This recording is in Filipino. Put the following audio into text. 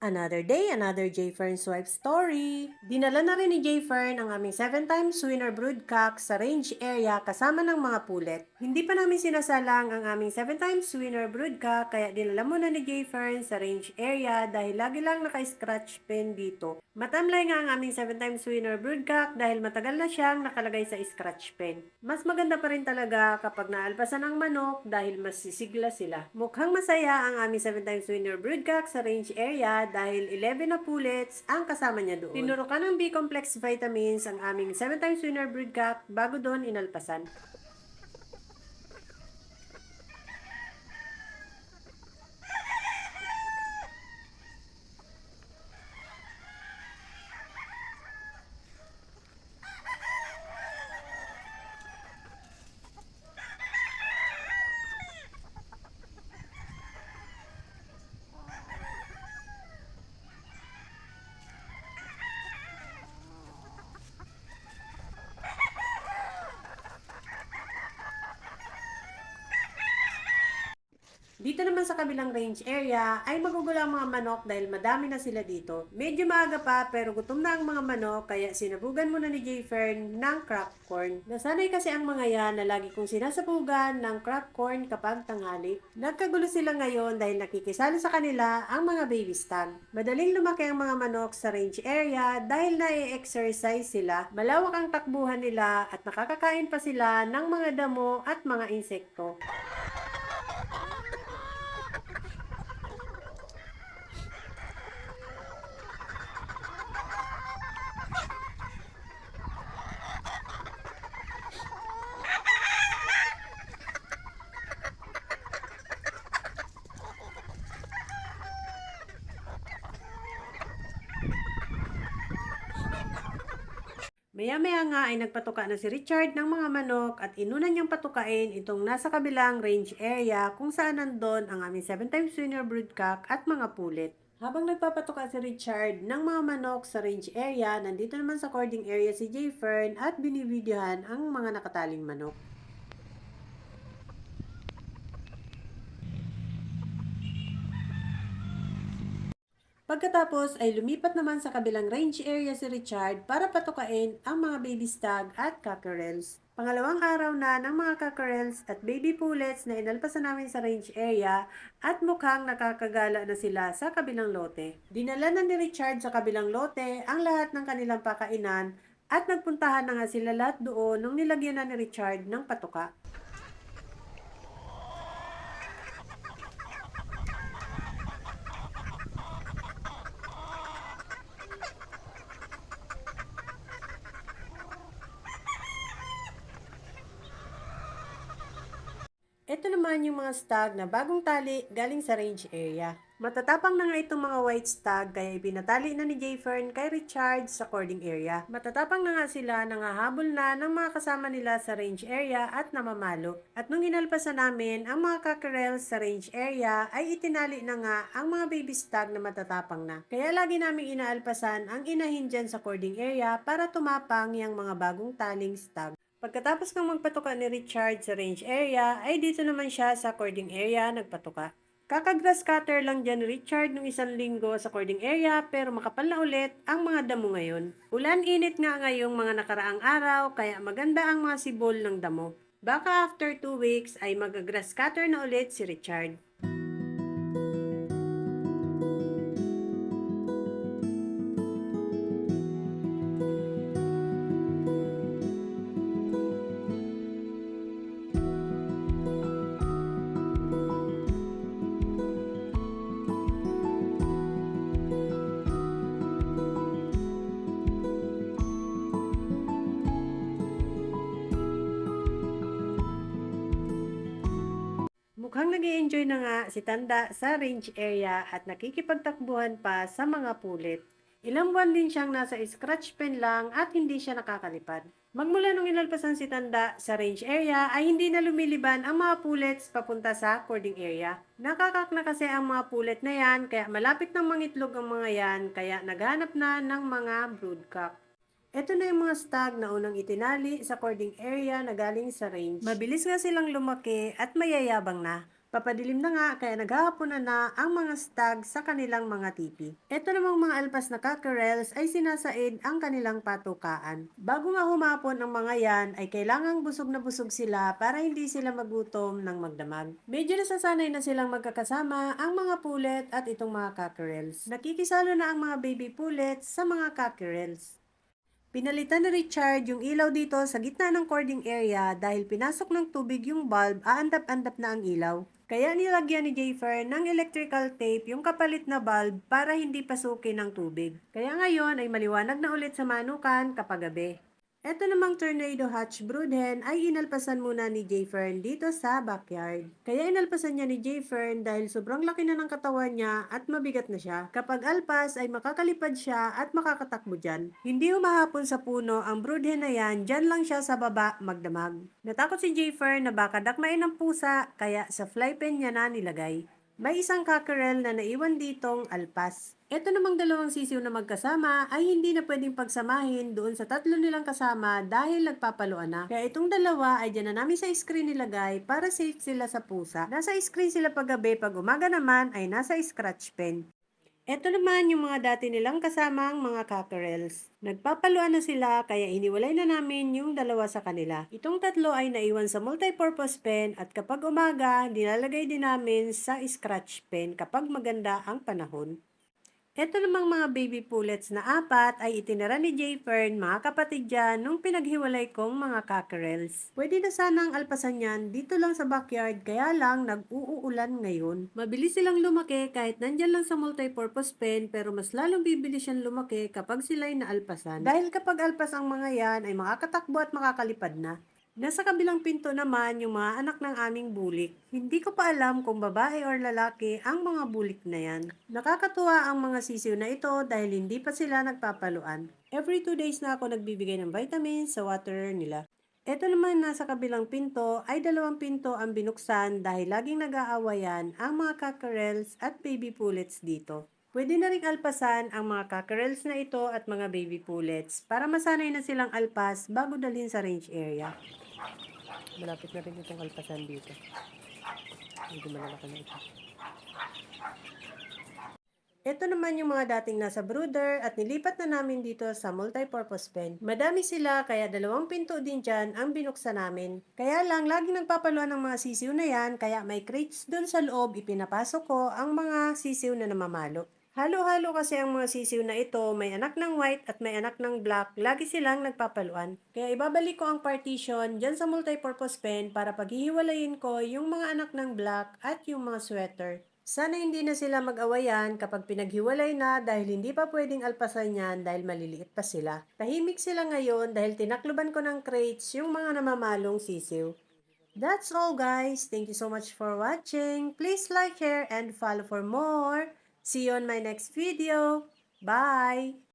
Another day, another J. Fern's wife story. Dinala na rin ni J. Fern ang aming 7 times winner broodcock sa range area kasama ng mga pulet. Hindi pa namin sinasalang ang aming 7 times winner broodcock kaya dinala muna ni J. Fern sa range area dahil lagi lang naka-scratch pen dito. Matamlay nga ang aming 7 times winner broodcock dahil matagal na siyang nakalagay sa scratch pen. Mas maganda pa rin talaga kapag naalpasan ang manok dahil mas sisigla sila. Mukhang masaya ang aming 7 times winner broodcock sa range area dahil 11 na pullets ang kasama niya doon. Tinurukan ng B-complex vitamins ang aming 7 times winner broodcock bago doon inalpasan. Dito naman sa kabilang range area ay magugulo ang mga manok dahil madami na sila dito. Medyo maaga pa pero gutom na ang mga manok kaya sinabugan muna ni J. Fern ng crack corn. Nasanay kasi ang mga yan na lagi kong sinasabugan ng crack corn kapag tanghali. Nagkagulo sila ngayon dahil nakikisali sa kanila ang mga baby stag. Madaling lumaki ang mga manok sa range area dahil na-exercise sila. Malawak ang takbuhan nila at nakakakain pa sila ng mga damo at mga insekto. Maya-maya nga ay nagpatuka na si Richard ng mga manok at inuna niyang patukain itong nasa kabilang range area kung saan nandun ang aming 7 times winner broodcock at mga pulit. Habang nagpapatuka si Richard ng mga manok sa range area, nandito naman sa cording area si J. Fern at binibidyohan ang mga nakataling manok. Pagkatapos ay lumipat naman sa kabilang range area si Richard para patukain ang mga baby stag at cockerels. Pangalawang araw na ng mga cockerels at baby pullets na inalpasan namin sa range area at mukhang nakakagala na sila sa kabilang lote. Dinala na ni Richard sa kabilang lote ang lahat ng kanilang pakainan at nagpuntahan na nga sila lahat doon nung nilagyan na ni Richard ng patuka. Ito naman yung mga stag na bagong tali galing sa range area. Matatapang na nga itong mga white stag kaya ipinatali na ni J. Fern kay Richard sa cording area. Matatapang na nga sila nangahabol na ng mga kasama nila sa range area at namamalo. At nung inalpasan namin ang mga cockerels sa range area ay itinali na nga ang mga baby stag na matatapang na. Kaya lagi namin inaalpasan ang inahin dyan sa cording area para tumapang yung mga bagong taling stag. Pagkatapos ng magpatuka ni Richard sa range area, ay dito naman siya sa cording area nagpatuka. Kakagrass cutter lang dyan ni Richard nung 1 linggo sa cording area pero makapal na ulit ang mga damo ngayon. Ulan-init nga ngayong mga nakaraang araw kaya maganda ang mga sibol ng damo. Baka after 2 weeks ay mag-grass cutter na ulit si Richard. Mukhang nag-i-enjoy na nga si Tanda sa range area at nakikipagtakbuhan pa sa mga pulit. Ilang buwan din siyang nasa scratch pen lang at hindi siya nakakalipad. Magmula nung inalpasan si Tanda sa range area ay hindi na lumiliban ang mga pullets papunta sa cording area. Nakakak na kasi ang mga pullet na yan kaya malapit ng mangitlog ang mga yan kaya naghanap na ng mga broodcock. Ito na yung mga stag na unang itinali sa cording area na galing sa range. Mabilis nga silang lumaki at mayayabang na. Papadilim na nga kaya naghahaponan na ang mga stag sa kanilang mga tipi. Ito namang mga alpas na cockerels ay sinasaid ang kanilang patukaan. Bago nga humapon ang mga yan ay kailangang busog na busog sila para hindi sila magutom ng magdamag. Medyo nasasanay na silang magkakasama ang mga pulet at itong mga cockerels. Nakikisalo na ang mga baby pullets sa mga cockerels. Pinalitan ni Richard yung ilaw dito sa gitna ng cording area dahil pinasok ng tubig yung bulb, aandap-andap na ang ilaw. Kaya nilagyan ni Jayfer ng electrical tape yung kapalit na bulb para hindi pasukin ng tubig. Kaya ngayon ay maliwanag na ulit sa manukan kapag gabi. Ito namang tornado hatch broodhen ay inalpasan muna ni Jayfern dito sa backyard. Kaya inalpasan niya ni Jayfern dahil sobrang laki na ng katawan niya at mabigat na siya. Kapag alpas ay makakalipad siya at makakatakbo dyan. Hindi humahapon sa puno ang broodhen na yan, dyan lang siya sa baba magdamag. Natakot si Jayfern na baka dakmain ng pusa kaya sa fly pen niya na nilagay. May isang cockerel na naiwan ditong alpas. Ito namang dalawang sisiw na magkasama ay hindi na pwedeng pagsamahin doon sa tatlo nilang kasama dahil nagpapaluan na. Kaya itong dalawa ay dyan na namin sa screen nilagay para safe sila sa pusa. Nasa screen sila paggabi, pag umaga naman ay nasa scratch pen. Ito naman yung mga dati nilang kasamang mga cockerels. Nagpapaluan na sila kaya iniwalay na namin yung dalawa sa kanila. Itong tatlo ay naiwan sa multipurpose pen at kapag umaga, nilalagay din namin sa scratch pen kapag maganda ang panahon. Ito namang mga baby pullets na apat ay itinira ni Jayfern, mga kapatid dyan, nung pinaghiwalay kong mga cockerels. Pwede na sanang alpasan yan dito lang sa backyard kaya lang nag-uulan ngayon. Mabilis silang lumaki kahit nandyan lang sa multipurpose pen pero mas lalong bibilis siyang lumaki kapag sila'y naalpasan. Dahil kapag alpas ang mga yan ay makakatakbo at makakalipad na. Nasa kabilang pinto naman yung mga anak ng aming bulik. Hindi ko pa alam kung babae or lalaki ang mga bulik na yan. Nakakatuwa ang mga sisiw na ito dahil hindi pa sila nagpapaluan. Every 2 days na ako nagbibigay ng vitamins sa waterer nila. Ito naman nasa kabilang pinto ay 2 pinto ang binuksan dahil laging nag-aawayan ang mga cockerels at baby pullets dito. Pwede na ring alpasan ang mga cockerels na ito at mga baby pullets para masanay na silang alpas bago dalhin sa range area. Malapit na rin itong alpasan dito. Hindi malalaki na ito. Ito naman yung mga dating nasa brooder at nilipat na namin dito sa multipurpose pen. Madami sila kaya 2 pinto din dyan ang binuksan namin. Kaya lang laging nagpapaluan ng mga sisiw na yan kaya may crates doon sa loob ipinapasok ko ang mga sisiw na namamalo. Halo-halo kasi ang mga sisiw na ito, may anak ng white at may anak ng black, lagi silang nagpapaluan. Kaya ibabalik ko ang partition dyan sa multipurpose pen para paghihiwalayin ko yung mga anak ng black at yung mga sweater. Sana hindi na sila mag-awayan kapag pinaghiwalay na dahil hindi pa pwedeng alpasan yan dahil maliliit pa sila. Tahimik sila ngayon dahil tinakluban ko ng crates yung mga namamalong sisiw. That's all guys. Thank you so much for watching. Please like, share, and follow for more. See you on my next video. Bye!